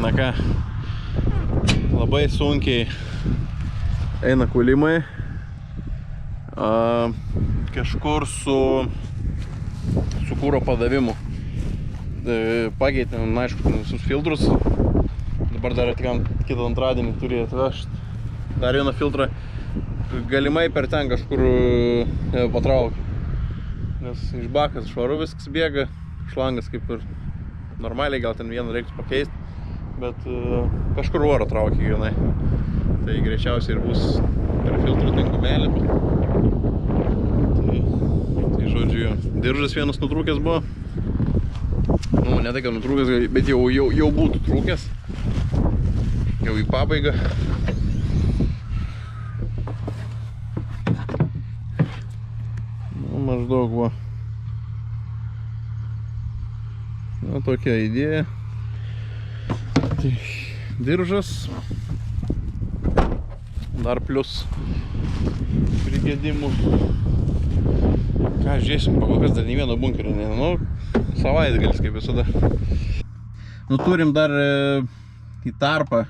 Na ką, labai sunkiai eina kulimai. Kažkur su kūro padavimu. Pakeitėm, aišku, visus filtrus. Dabar dar kitą antradienį turi atvežti dar vieną filtrą. Galimai per ten kažkur patraukti. Nes iš bakas švaru viskas bėga, šlangas kaip ir normaliai, gal ten vieną reiktų pakeisti, bet kažkur oro traukia vienai. Tai greičiausiai ir bus per filtrų tingumelį. Tai žodžiu, diržas vienas nutrūkęs buvo. Nu, ne tai, kad nutrūkęs, bet jau būtų trūkęs. Jau į pabaigą. Nu, maždaug va. Na, tokia idėja. Tai diržas. Dar plus prigėdimų. Ką, žiūrėsim, pakokas dar nei vieno bunkerio. Nu, savaitgalis kaip visada. Nu, turim dar į tarpą.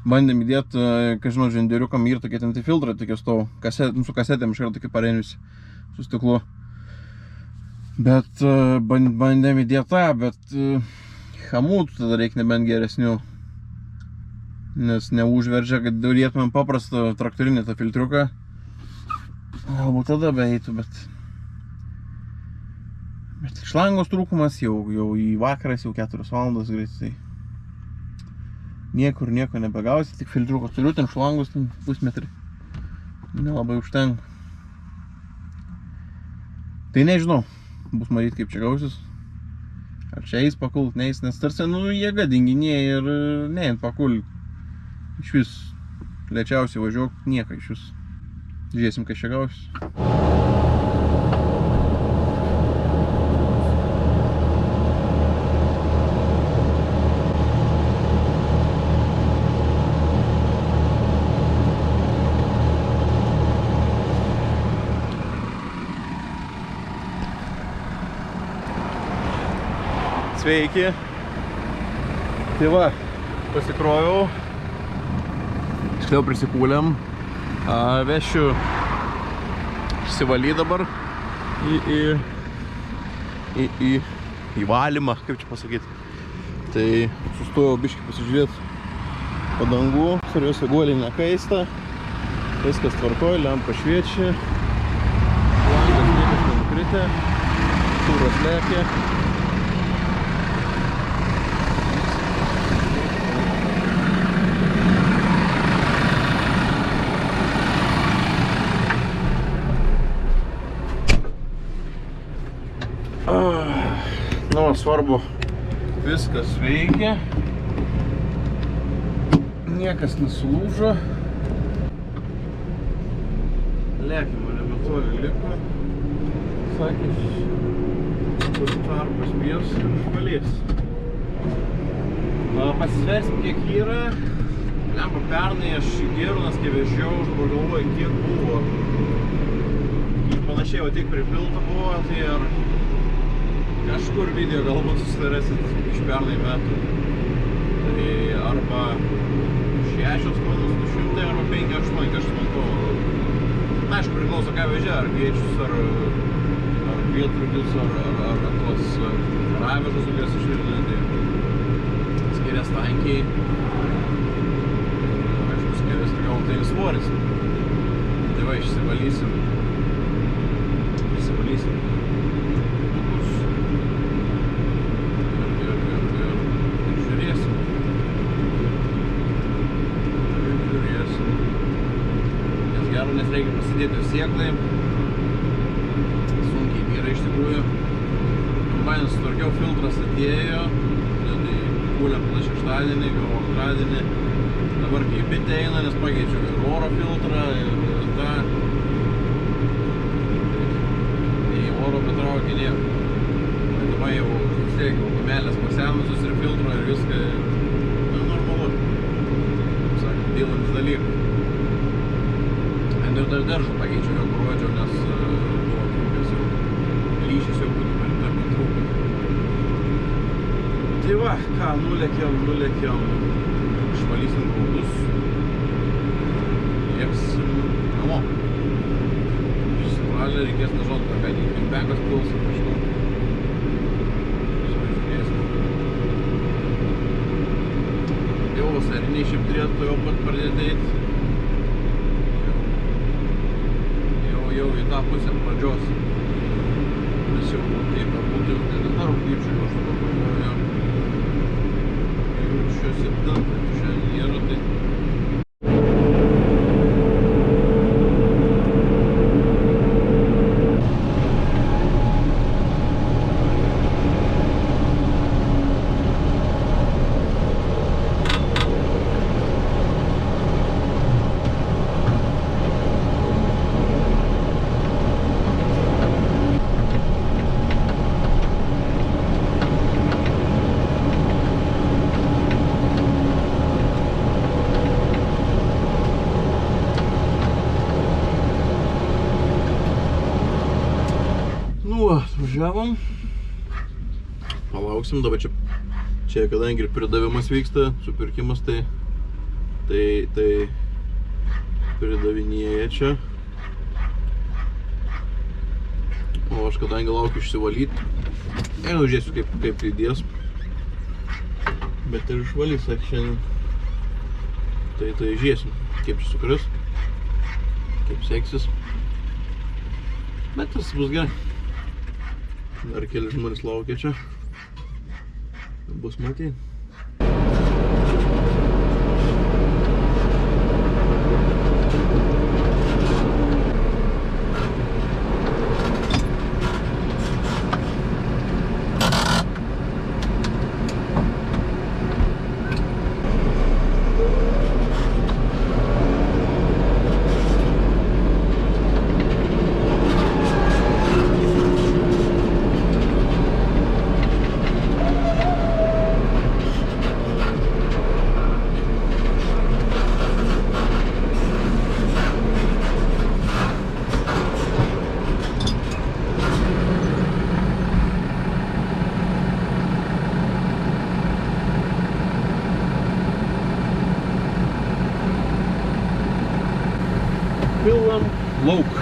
Bandėm įdėti, ką žinau, ženderiukam ir tokie ten filtrai, tokie stovo. Su kasetėm iš karto tokie parenviusi su stiklu. Bet bandėm įdėti tą, bet hamūtų tada reikia nebent geresnių. Nes neužveržia, kad turėtumėm paprastą traktorinį tą filtriuką. Galbūt tada beeitų, bet šlangos trūkumas jau į vakaras, jau 4 valandos greitai. Nieko nebegausi, tik filtriuką turiu, ten šlangus pusmetrį. Nelabai užtenka. Tai nežinau, bus matyti kaip čia gausis. Ar čia eis pakult, neis, nes tarsi, nu, jėga dinginėja ir neint pakult. Iš vis lėčiausiai važiuok, nieko iš vis. Žiūrėsim, kas čia gausis. Sveiki. Tai va, pasikroviau. Tiksliau prisikūlėm. Vešiu išsivalyti dabar į valymą, kaip čia pasakyti. Tai sustojau biškį pasižiūrėti padangų, kuriuose guoliai nekaista. Viskas tvarkoj, lempa šviečia. Langas niekas nenukritę. Tūros lėkė. Nu, svarbu, viskas veikia, niekas nesulūžo, lėkimo nebetoli liko, sakė, kur tarpas pies ir išvalys. Pasisversim, kiek yra, lempa pernai aš į Girūnas, kai vežiau, aš dabar galvoju, kiek buvo. Panašiai, o tik pripilta buvo, tai ar kažkur video galbūt susirasit iš pernai metų. Tai arba 6 tonus 200, arba 5-8, kažkas man to. Na, aišku, priklauso ką vežia, ar kviečius, ar kvietrugius, ar tos ravežus, kurias išvirdinti. Skirias tankiai. Aišku, skirias ir galbūt tai svoris. Tai va, išsivalysim. Nes reikia pasidėti sėklai. Sunkiai vyra iš tikrųjų. Kombainas sutvarkiau, filtras atėjo. Tai kūlėm tada šeštadienį, gal antradienį. Dabar kai bitė eina, nes pakeičiau ir oro filtrą, ir tą. Tai oro betraukia nieko. Tai dabar jau sėkiau gumelės pasenusius ir filtro ir viską. Na, normalu. Kaip sakant, dylantis dalykai. Ir dar daržą pakeičiau jau gruodžio, nes buvo trūkęs jau. Lyšis jau būtų per trūkęs. Tai va, Va, ką, nulėkiam, išvalysim grūdus, lėksim namo. Išsivalę reikės, nežinau, ką kempekas pils ar kažko. Žiūrėsim. Jau vasariniai šiaip turėtų jau pat pradėti eit. Jau į tą pusę pradžios. Mes jau kaip būtų jau nedatar rūpyčių, aš tada pagalvoju. Jaučiu 7, šiandien nėra tai. Atvažiavom, palauksim, dabar čia kadangi ir pridavimas vyksta, supirkimas, tai pridavinėja čia, o aš kadangi laukiu išsivalyti, žiūrėsiu kaip įdės, bet ir išvalys, sakė šiandien, tai žiūrėsim, kaip čia sukris, kaip seksis, bet tas bus gerai. Dar keli žmonės laukia čia. Bus matyti. Pilam lauk.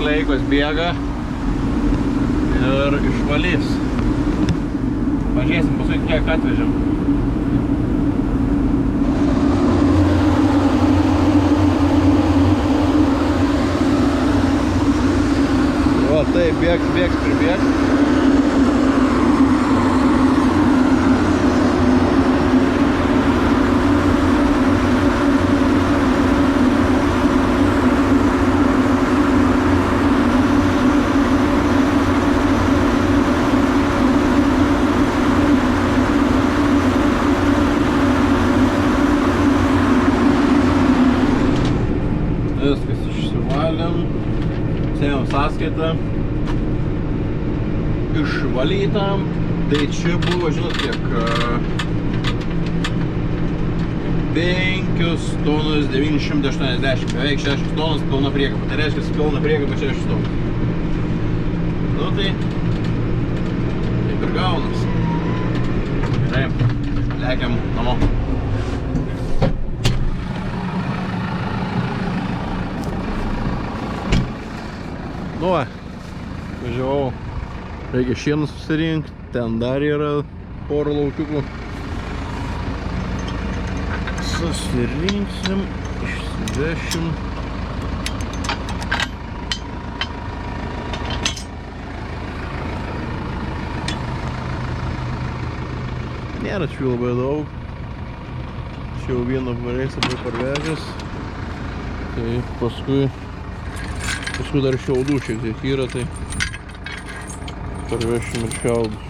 Leikos bėga, ir išvalys. Pažiūrėsim, paskui kiek atvežėm. Va, tai bėgs, pribėgs. Viskas išsivalėm, sėmėm sąskaitą, išvalytam, tai čia buvo, žinot kiek, 5 tonos 980, beveik 6 tonos pilna priekaba, tai reiškia pilna priekaba 6 tonos. Nu tai, taip ir gaunas. Gerai, lekiam namo. Nu va, važiavau, reikia šieną susirinkti, ten dar yra porą laukiukų. Susirinksim, išsivešim. Nėra čia labai daug. Čia jau vieną pareisą buvau parvežęs. Tai paskui dar šiaudų šiek tiek yra, tai parvešim ir šiaudus.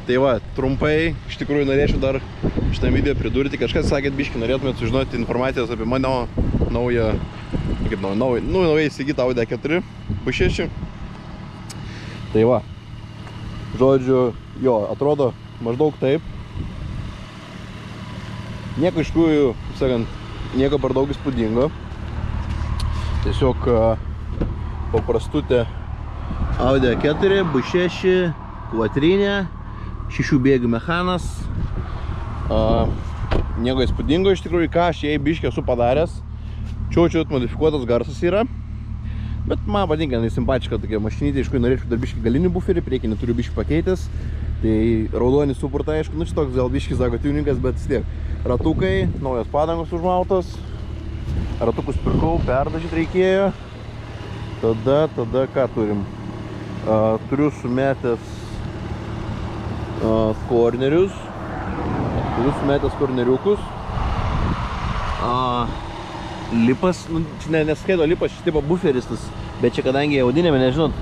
Tai va, trumpai, iš tikrųjų norėčiau dar šitą video pridurti. Kažkas sakėt, biškį norėtumėt sužinoti informacijos apie mano naują, naujai įsigytą Audi A4 B6. Tai va, žodžiu, jo, atrodo maždaug taip. Nieko iš tikrųjų, sakant, nieko per daug įspūdingo. Tiesiog paprastutė Audi A4, B6, kvatrinė, 6 bėgių mechanas. Nieko įspūdingo iš tikrųjų, ką aš jai biškį esu padaręs. Čiaučiut modifikuotas garsas yra. Bet man patinka, simpatiška tokia mašinytė, iš kur norėčiau dar biškį galinį buferį, priekinį turiu biškį pakeitęs. Tai raudonį supurtą, aišku, nu šitoks gal biškį sako tuningas, bet vis tiek. Ratukai, naujos padangos užmautos. Ratukus pirkau, perdažyti reikėjo. Tada ką turim? Turiu sumetęs kornerius. Turiu sumetęs korneriukus. Lipas, nu, čia neskaito lipas, šis tipo buferis tas, bet čia kadangi vadinėme, nežinot,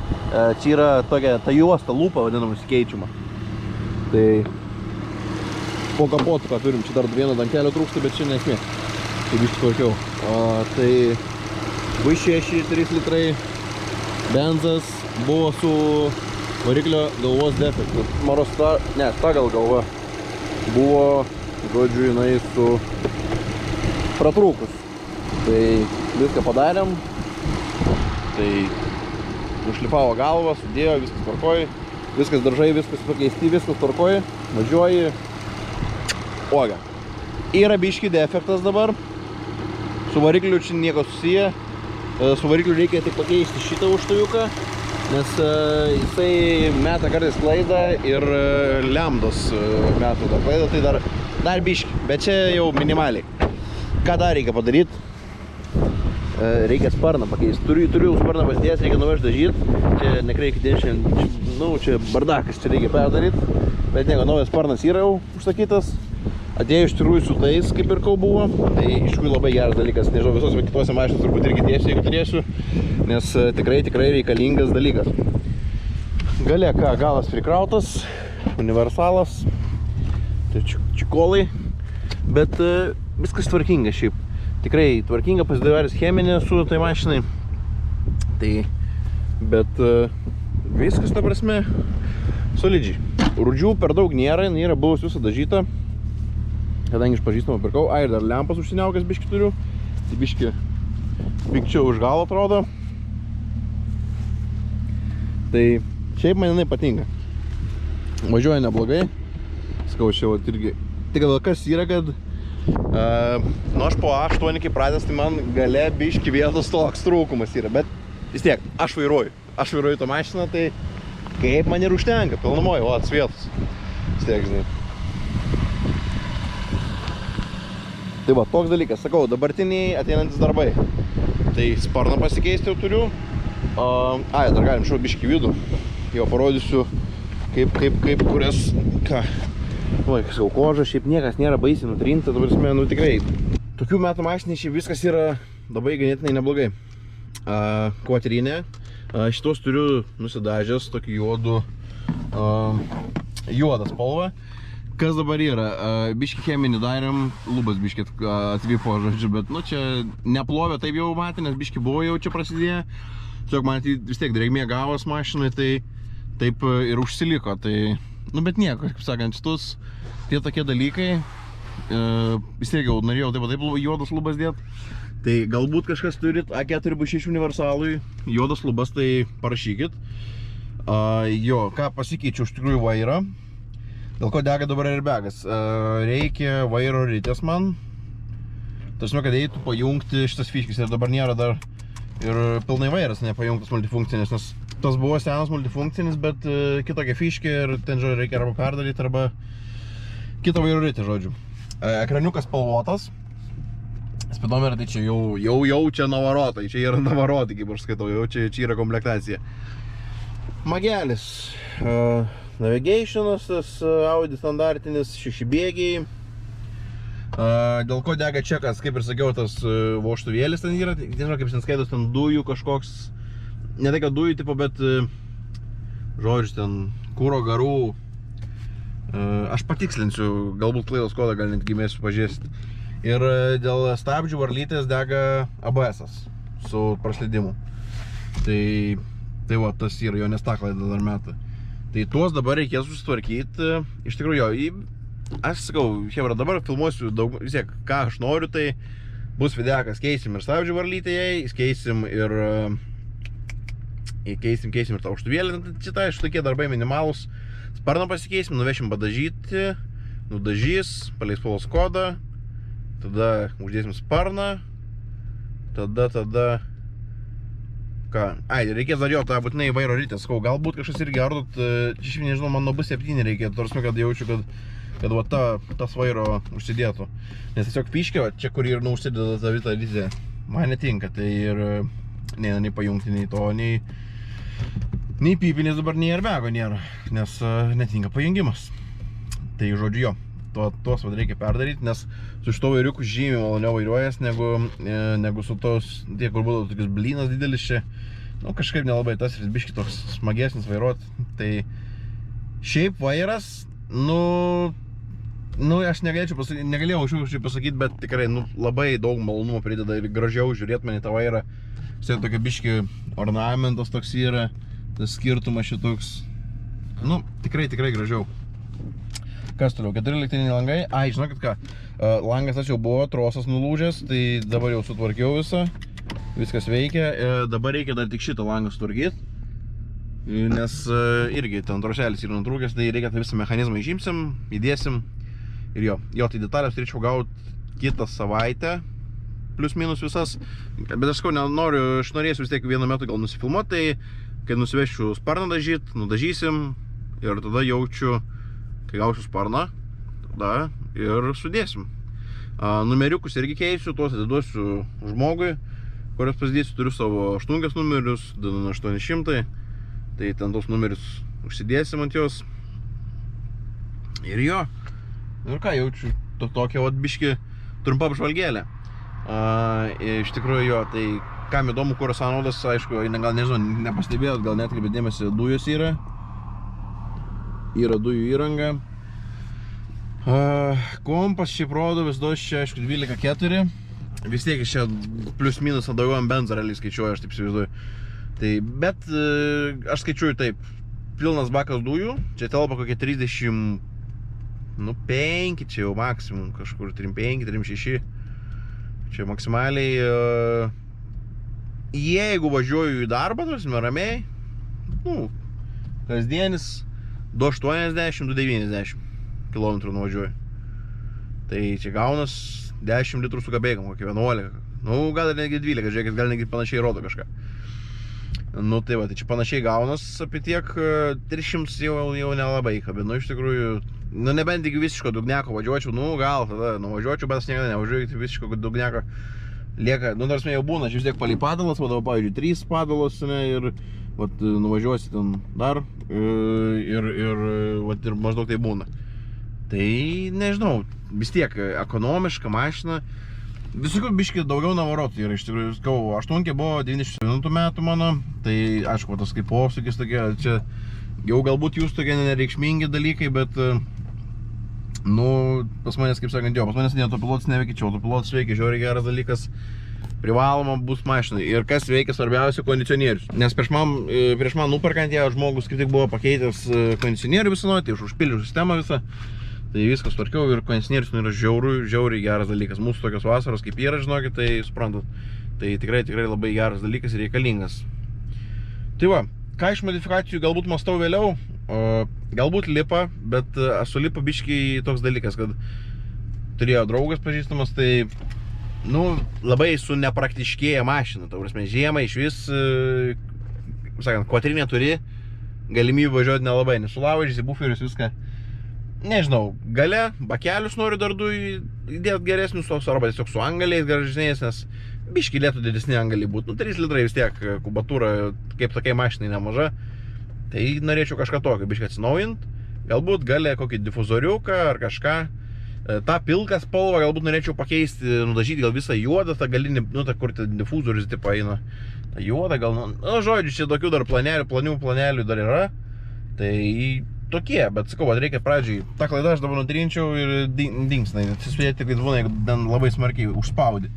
čia yra tokia, ta juosta, lūpa vadinamas keičiama. Tai po kapotu ką turim, čia dar vieno dankelio trūksta, bet čia nesmė. Tai biškai tvarkiau. Tai V6, 3 litrai, benzas, buvo su variklio galvos defektu. Ta gal galva buvo, žodžiu, jinai su pratrūkus. Tai viską padarėm, tai nušlifavo galvą, sudėjo, viskas tvarkoji, viskas daržai, viskas pakeisti, viskas tvarkoji, važiuoji, oga. Yra biški defektas dabar, su varikliu čia nieko susiję, su varikliu reikia tik pakeisti šitą užtaviuką, nes jisai meta kartais klaidą ir lemdos meta tą klaidą, tai dar biški, bet čia jau minimaliai. Ką dar reikia padaryti? Reikia sparną pakeisti. Turiu sparną pasidėjęs, reikia nuvežti dažyti. Čia nekreikia šiandien, nu, čia bardakas, čia reikia perdaryti. Bet nieko, naujas sparnas yra jau užsakytas. Atėjo iš tikrųjų su tais, kaip ir kau buvo. Tai iš tikrųjų labai geras dalykas. Nežinau, visose kitose mašinos turbūt irgi tiesiu, jeigu turėsiu. Nes tikrai reikalingas dalykas. Gale ką, galas prikrautas, universalas. Tai čikolai. Bet viskas tvarkinga šiaip. Tikrai tvarkinga, pasidaręs cheminė su tai mašinai. Tai, bet viskas, ta prasme, solidžiai. Rūdžių per daug nėra, jinai yra buvus visą dažyta. Kadangi iš pažįstamą pirkau, ir dar lempas užsiniaukęs biškį turiu. Tai biškį pikčiau už galą atrodo. Tai šiaip man jinai patinka. Važiuoja neblogai. Sakau, čia irgi. Tik gal kas yra, kad nu aš po A8 kaip pradės, tai man gale biški vietos toks trūkumas yra, bet vis tiek, aš vairuoju tą mašiną, tai kaip man ir užtenka, pilnumoju, o atsvietos, vis tiek, žinai. Tai va, toks dalykas, sakau, dabartiniai ateinantis darbai, tai sparną pasikeisti jau turiu, dar galim šau biški vidų, jo parodysiu, kaip kurias, ką. Oi, sakau, koža, šiaip niekas nėra baisiai nutrinta, dabar esmė, nu tikrai. Tokių metų mašinai šiaip viskas yra labai ganėtinai neblogai. Kvatrinė, šitos turiu nusidažęs tokį juodą spalvą. Kas dabar yra? Biški cheminį darėm, lubas biški atvipo, žodžiu, bet nu čia neplovė taip jau matė, nes biški buvo jau čia prasidėję. Tiesiog man vis tiek drėgmė gavos mašinai, tai taip ir užsiliko, tai nu bet nieko, kaip sakant, šitus tie tokie dalykai, vis tiek jau norėjau taip juodas lubas dėt, tai galbūt kažkas turit A4 B6 universalui juodas lubas, tai parašykit. Jo, ką pasikeičiau iš tikrųjų vairą, dėl ko dega dabar airbagas, reikia vairo ritės man, tarsi kad eitų pajungti šitas fiškis ir dabar nėra dar ir pilnai vairas nepajungtas multifunkcinis, nes tas buvo senas multifunkcinis, bet kitokia fiškė ir ten, žodžiu, reikia arba perdaryti, arba kitą vairo ritį, žodžiu. Ekraniukas spalvotas. Speedometrą tai čia jau čia navarotai, čia yra navarotai, kaip aš skaitau, jau čia yra komplektacija. Magelis. Navigationas, Audi standartinis, 6 bėgiai. Dėl ko dega čekas, kaip ir sakiau, tas vožtuvėlis ten yra, nežinau kaip ten skaitos, ten dujų kažkoks, ne tai kad dujų tipo, bet žodžiu ten kūro garų Aš patikslinsiu, galbūt klaidos kodą gal netgi mėsiu pažiūrėsit. Ir dėl stabdžių varlytės dega ABS-as su praslydimu. Tai va, tas yra, jo nestaklaida dar metą. Tai tuos dabar reikės susitvarkyti. Iš tikrųjų, aš sakau, hebra, dabar filmuosiu daug, vis tiek, ką aš noriu, tai bus videokas, keisim ir stabdžių varlytėje, keisim ir tą aukštuvėlį, šitą, šitokie darbai minimalūs. Sparną pasikeisim, nuvešim padažyti, nudažys, paleis spalvos kodą, tada uždėsim sparną, tada, ką, reikės dar jo tą būtinai vairo rytę, sakau, galbūt kažkas irgi ardot, čia nežinau, man nuo B7 reikėtų, tarsi, kad jaučiu, kad va tas vairo užsidėtų. Nes tiesiog piškė, čia kur ir užsideda tą vitą rytę, man netinka, tai ir nei pajungti, nei to, nei pypinės dabar nei airbego nėra, nes netinka pajungimas. Tai žodžiu jo, tuos reikia perdaryti, nes su šito vairiuku žymiai maloniau vairuojas, negu su tos, tie kur būdavo tokius blynas didelis čia. Nu, kažkaip nelabai tas ir biški toks smagesnis vairuot. Tai šiaip vairas, aš negalėjau kažkaip pasakyti, bet tikrai labai daug malonumo prideda ir gražiau žiūrėt man į tą vairą. Visai tokia biški ornamentas toks yra, tas skirtumas šitoks, tikrai gražiau. Kas toliau, 4 elektriniai langai, žinokit ką, langas tas jau buvo, trosas nulūžęs, tai dabar jau sutvarkiau visą, viskas veikia, dabar reikia dar tik šitą langą sutvarkyti, nes irgi ten troselis yra nutrūkęs, tai reikia tą visą mechanizmą išimsim, įdėsim ir jo, tai detalės turėčiau gauti kitą savaitę, plius minus visas, bet aš sakau, aš norėsiu vis tiek vienu metu gal nusifilmuoti, tai kai nusivešiu sparną dažyt, nudažysim ir tada jaučiu, kai gausiu sparną, tada ir sudėsim. Numeriukus irgi keisiu, tuos atiduosiu žmogui, kurios pasidėsiu, turiu savo 8 numerius, DN800, tai ten tos numerius užsidėsim ant jos. Ir jo, ir ką jaučiu, tokia vat biški trumpa apžvalgėlė. Iš tikrųjų jo, tai kam įdomu kuro sąnaudas, aišku, gal nežinau, nepastebėjot, gal netkreipėt dėmesį, dujos yra dujų įranga. Kompas šiaip rodo vis duos čia, aišku, 12,4, vis tiek iš čia plius minus daugiau ant benzą realiai skaičiuoju, aš taip įsivaizduoju. Tai, bet aš skaičiuoju taip, pilnas bakas dujų, čia telpa kokie 35, čia jau maksimum, kažkur 35, 36. Čia maksimaliai, jeigu važiuoju į darbą, ramiai, kasdienis 280-290 km nuvažiuoju. Tai čia gaunas 10 litrų su kabėgam, kokie 11, gal ir netgi 12, žiūrėkit, gal netgi panašiai rodo kažką. Tai va, tai čia panašiai gaunas apie tiek, 300 jau nelabai kabinu, iš tikrųjų. Nebent tik visiško dugniako važiuočiau, gal tada nuvažiuočiau, bet aš niekada nevažiuoju, visiško dugniako lieka, tarsi jau būna, aš vis tiek palei padalas, pavyzdžiui, 3 padalas, ir nuvažiuosi ten dar, ir maždaug tai būna. Tai nežinau, vis tiek ekonomiška mašina, visokių biškį daugiau navarotų yra, iš tikrųjų, 8 buvo 97 metų mano, tai aišku, tas kaip posūkis tokie, čia jau galbūt jūs tokie nereikšmingi dalykai, bet pas manęs, kaip sakant, pas manęs autopilotas neveikia, čia autopilotas veikia, žiauriai geras dalykas, privaloma bus mašinai. Ir kas veikia svarbiausia, kondicionierius. Nes prieš man nuperkant ją žmogus kaip tik buvo pakeitęs kondicionierių visą nuotį, tai užpildžiau sistemą visą, tai viskas tvarkiau ir kondicionierius yra žiauriai geras dalykas. Mūsų tokios vasaros kaip yra, žinokit, tai suprantat, tai tikrai labai geras dalykas ir reikalingas. Tai va, ką iš modifikacijų galbūt mąstau vėliau, galbūt lipa, bet su lipa biškiai toks dalykas, kad turėjo draugas pažįstamas, tai labai su nepraktiškėja mašina, ta prasme, žiemą iš vis, sakant, kvadrinė turi, galimybę važiuoti nelabai, nesulaužysi buferius, viską, nežinau, gale, bakelius noriu dar du įdėti geresnius, arba tiesiog su angaliais gražesniais, nes biški lėtų didesni angaliai būtų, 3 litrai vis tiek, kubatūra, kaip tokiai mašinai nemaža, tai norėčiau kažką tokio, biški atsinaujint, galbūt gale kokį difuzoriuką ar kažką. tą pilką spalvą galbūt norėčiau pakeisti, nudažyti gal visą juodą, tą galinį, tą kur difuzorius tipo eina, tą juodą gal, žodžiu, čia tokių dar planių dar yra, tai tokie, bet sakau, reikia pradžiai. Ta klaida aš dabar nutrinčiau ir dings, atsisvėti, kad būna, jeigu ten labai smarkiai užspaudi.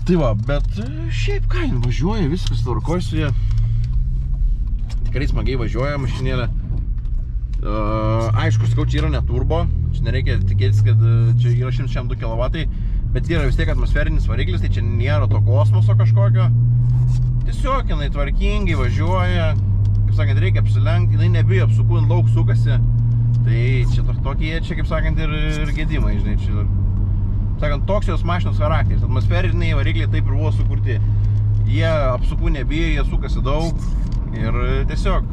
Tai va, bet šiaip ką, važiuoja, viskas tvarkoj su jie. Tikrai smagiai važiuoja mašinėlė. Aišku, sakau, čia yra ne turbo, čia nereikia tikėtis, kad čia yra 102 kW, bet yra vis tiek atmosferinis variklis, tai čia nėra to kosmoso kažkokio. Tiesiog jinai tvarkingai važiuoja, kaip sakant, reikia apsilenkti, jinai nebijo apsukų, jin daug sukasi. Tai čia tokie, čia kaip sakant, ir gedimai, žinai, čia. Sakant, toks jos mašinos charakteris, atmosferiniai varikliai taip ir buvo sukurti. Jie apsukų nebijo, jie sukasi daug ir tiesiog.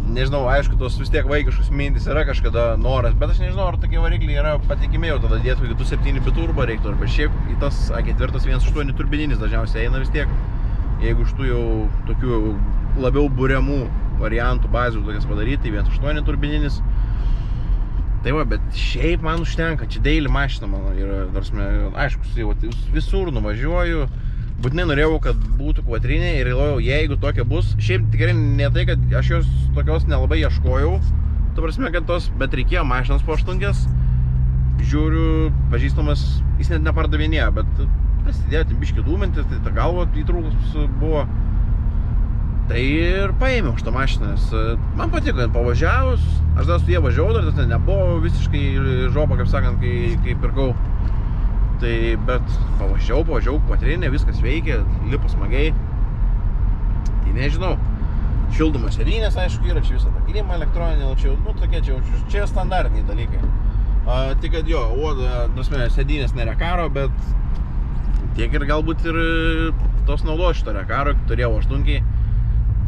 Nežinau, aišku, tos vis tiek vaikiškus mintis yra kažkada noras, bet aš nežinau, ar tokie varikliai yra patikimi jau tada dėtų, jeigu 2.7 biturbo reiktų, arba šiaip į tas A4 1.8 turbininis dažniausiai eina vis tiek, jeigu iš tų jau tokių labiau būriamų variantų bazių tokias padaryti, 1.8 turbininis. Tai va, bet šiaip man užtenka, čia daily mašina mano yra, aišku, visur nuvažiuoju. Būtinai norėjau, kad būtų kvatrinė ir galvojau, jeigu tokia bus, šiaip tikrai ne tai, kad aš jos tokios nelabai ieškojau, ta prasme, kad tos, bet reikėjo mašinos po 8, žiūriu, pažįstamas, jis net nepardavinėjo, bet prasidėjo biškį dūmintis, tai ta galva įtrūkus buvo. Tai ir paėmiau šitą mašiną, nes man patiko, kad pavažiavus, aš dar su jie važiavau, dar tai nebuvo visiškai žoba, kaip sakant, kai pirkau. Tai, bet pavažiavau kvatrinę, viskas veikia, lipo smagiai. Tai nežinau, šildomas sėdynės, aišku, yra, čia visą tą klimą elektroninį, nu tokie, čia standartiniai dalykai. Tik, kad jo, sėdynės ne Recaro, bet tiek ir galbūt ir tos naudos šito Recaro, turėjau 8.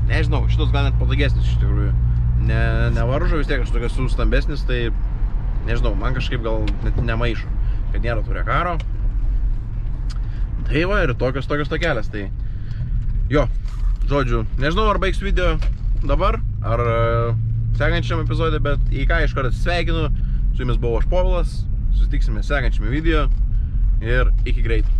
Nežinau, šitos gal net patogesnis iš tikrųjų. Nevaržo, vis tiek aš tokias su stambesnis, tai nežinau, man kažkaip gal net nemaišo, kad nėra tų Recaro. Tai va, ir tokios tokelės, tai jo, žodžiu, nežinau, ar baigsiu video dabar, ar sekančiam epizode, bet į ką iš karto atsisveikinu, su jumis buvau aš Povilas, susitiksime sekančiame video ir iki greitų.